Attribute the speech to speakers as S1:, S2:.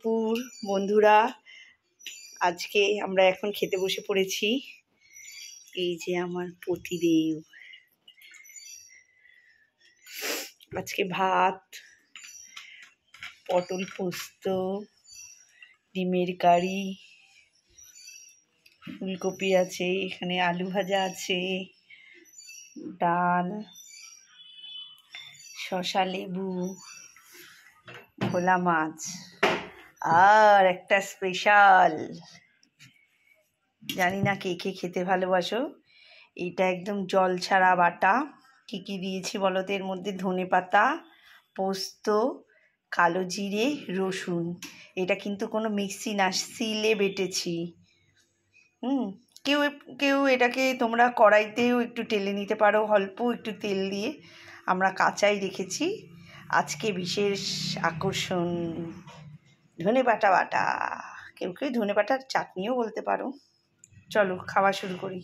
S1: দুপুর বন্ধুরা। আজকে আমরা এখন খেতে বসে পড়েছি। এই যে আমার পতিদেব, আজকে ভাত, পটল পোস্ত, ডিমের কারি, ফুলকপি আছে, এখানে আলু ভাজা আছে, ডাল, শসা, লেবু, ভোলা মাছ, আর একটা স্পেশাল, জানি না কে কে খেতে ভালোবাসো, এটা একদম জল ছাড়া বাটা। কী কী দিয়েছি বলো তো? এর মধ্যে ধনেপাতা, পোস্ত, কালো জিরে, রসুন। এটা কিন্তু কোনো মিক্সি না, শিলে বেটেছি। কেউ কেউ এটাকে তোমরা কড়াইতেও একটু টেলে নিতে পারো, অল্প একটু তেল দিয়ে। আমরা কাঁচাই রেখেছি। আজকে বিশেষ আকর্ষণ ধনেপাতা বাটা, কেউ কেউ ধনেপাতার চাটনিও বলতে পারো। চলো খাওয়া শুরু করি।